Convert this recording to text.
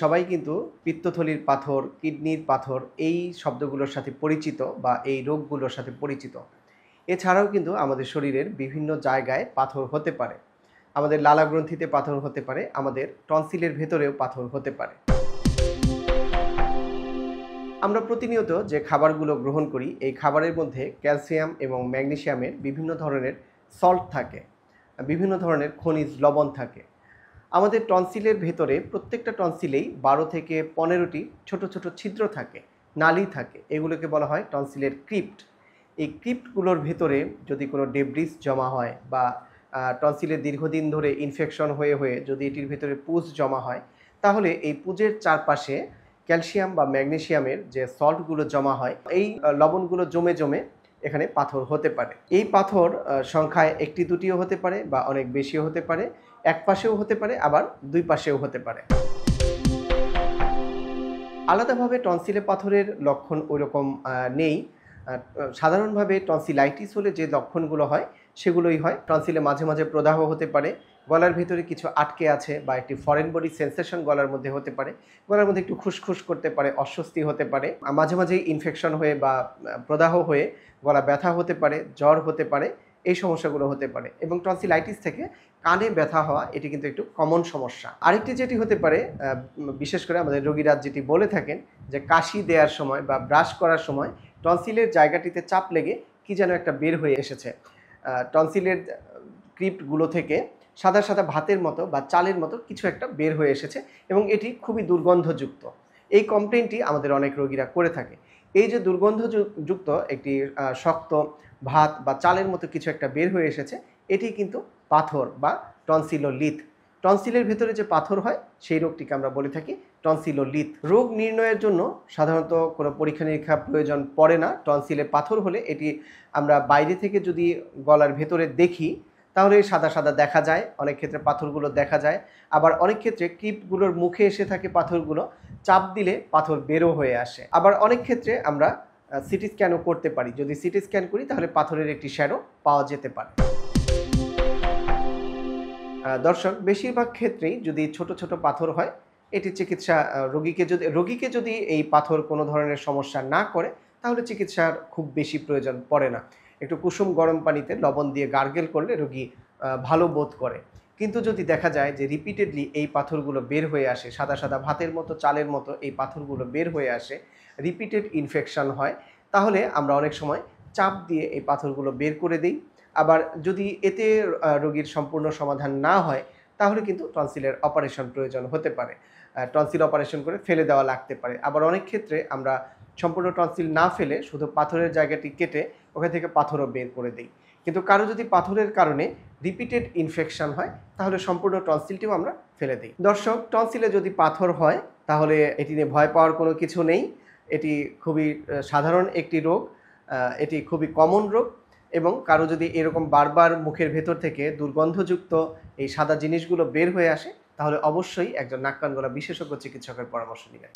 সবাই কিন্তু পিত্তথলির পাথর, কিডনির পাথর এই শব্দগুলোর সাথে পরিচিত বা এই রোগগুলোর সাথে পরিচিত। এছাড়াও কিন্তু আমাদের শরীরের বিভিন্ন জায়গায় পাথর হতে পারে। আমাদের লালাগ্রন্থিতে পাথর হতে পারে, আমাদের টনসিলের ভেতরেও পাথর হতে পারে। আমরা প্রতিনিয়ত যে খাবারগুলো গ্রহণ করি, এই খাবারের মধ্যে ক্যালসিয়াম এবং ম্যাগনেসিয়ামের বিভিন্ন ধরনের সল্ট থাকে, বিভিন্ন ধরনের খনিজ লবণ থাকে। আমাদের টনসিলের ভেতরে প্রত্যেকটা টনসিলেই 12 থেকে 15টি ছোট ছোট ছিদ্র থাকে, নালী থাকে। এগুলোকে বলা হয় টনসিলের ক্রিপ্ট। এই ক্রিপ্টগুলোর ভেতরে যদি কোনো ডেব্রিস জমা হয় বা টনসিলের দীর্ঘদিন ধরে ইনফেকশন হয়ে হয়ে যদি এটির ভেতরে পুজ জমা হয়, তাহলে এই পুজের চারপাশে ক্যালসিয়াম বা ম্যাগনেসিয়ামের যে সল্টগুলো জমা হয়, এই লবণগুলো জমে জমে এখানে পাথর হতে পারে। এই পাথর সংখ্যায় একটি দুটিও হতে পারে বা অনেক বেশিও হতে পারে, এক পাশেও হতে পারে, আবার দুই পাশেও হতে পারে। আলাদাভাবে টনসিলে পাথরের লক্ষণ ওইরকম নেই। সাধারণভাবে টনসিলাইটিস হলে যে লক্ষণগুলো হয় সেগুলোই হয়। টনসিলে মাঝে মাঝে প্রদাহ হতে পারে, গলার ভেতরে কিছু আটকে আছে বা একটি ফরেন বডি সেন্সেশন গলার মধ্যে হতে পারে, গলার মধ্যে একটু খুসখুস করতে পারে, অস্বস্তি হতে পারে, মাঝে মাঝেই ইনফেকশন হয়ে বা প্রদাহ হয়ে গলা ব্যথা হতে পারে, জ্বর হতে পারে, এই সমস্যাগুলো হতে পারে। এবং টনসিলাইটিস থেকে কানে ব্যথা হওয়া এটি কিন্তু একটু কমন সমস্যা। আরেকটি যেটি হতে পারে, বিশেষ করে আমাদের রোগীরা যেটি বলে থাকেন যে কাশি দেওয়ার সময় বা ব্রাশ করার সময় টনসিলের জায়গাটিতে চাপ লেগে কি যেন একটা বের হয়ে এসেছে। টনসিলের ক্রিপ্টগুলো থেকে সাদা সাদা ভাতের মতো বা চালের মতো কিছু একটা বের হয়ে এসেছে এবং এটি খুবই দুর্গন্ধযুক্ত। এই কমপ্লেনটি আমাদের অনেক রোগীরা করে থাকে। এই যে দুর্গন্ধযুক্ত একটি শক্ত ভাত বা চালের মতো কিছু একটা বের হয়ে এসেছে, এটি কিন্তু পাথর বা টনসিলোলিথ। টনসিলের ভেতরে যে পাথর হয় সেই রোগটিকে আমরা বলে থাকি টনসিলোলিথ। রোগ নির্ণয়ের জন্য সাধারণত কোনো পরীক্ষা নিরীক্ষা প্রয়োজন পড়ে না। টনসিলে পাথর হলে এটি আমরা বাইরে থেকে যদি গলার ভেতরে দেখি তাহলে সাদা সাদা দেখা যায়, অনেক ক্ষেত্রে পাথরগুলো দেখা যায়। আবার অনেক ক্ষেত্রে ক্রিপ্টগুলোর মুখে এসে থাকে পাথরগুলো, চাপ দিলে পাথর বেরো হয়ে আসে। আবার অনেক ক্ষেত্রে আমরা সিটি স্ক্যানও করতে পারি। যদি সিটি স্ক্যান করি তাহলে পাথরের একটি শ্যাডো পাওয়া যেতে পারে। দর্শক, বেশিরভাগ ক্ষেত্রেই যদি ছোট ছোট পাথর হয়, এটি চিকিৎসা রোগীকে যদি এই পাথর কোনো ধরনের সমস্যা না করে তাহলে চিকিৎসার খুব বেশি প্রয়োজন পড়ে না। একটু কুসুম গরম পানিতে লবণ দিয়ে গার্গেল করলে রোগী ভালো বোধ করে। কিন্তু যদি দেখা যায় যে রিপিটেডলি এই পাথরগুলো বের হয়ে আসে, সাদা সাদা ভাতের মতো চালের মতো এই পাথরগুলো বের হয়ে আসে, রিপিটেড ইনফেকশন হয়, তাহলে আমরা অনেক সময় চাপ দিয়ে এই পাথরগুলো বের করে দিই। আবার যদি এতে রোগীর সম্পূর্ণ সমাধান না হয় তাহলে কিন্তু টনসিলের অপারেশন প্রয়োজন হতে পারে। টনসিল অপারেশন করে ফেলে দেওয়া লাগতে পারে। আবার অনেক ক্ষেত্রে আমরা সম্পূর্ণ টনসিল না ফেলে শুধু পাথরের জায়গাটি কেটে ওখান থেকে পাথরও বের করে দিই। কিন্তু কারো যদি পাথরের কারণে রিপিটেড ইনফেকশন হয় তাহলে সম্পূর্ণ টনসিলটিও আমরা ফেলে দিই। দর্শক, টনসিলে যদি পাথর হয় তাহলে এটি নিয়ে ভয় পাওয়ার কোনো কিছু নেই। এটি খুবই সাধারণ একটি রোগ, এটি খুবই কমন রোগ। এবং কারো যদি এরকম বারবার মুখের ভেতর থেকে দুর্গন্ধযুক্ত এই সাদা জিনিসগুলো বের হয়ে আসে তাহলে অবশ্যই একজন নাক কান গলা বিশেষজ্ঞ চিকিৎসকের পরামর্শ নেবেন।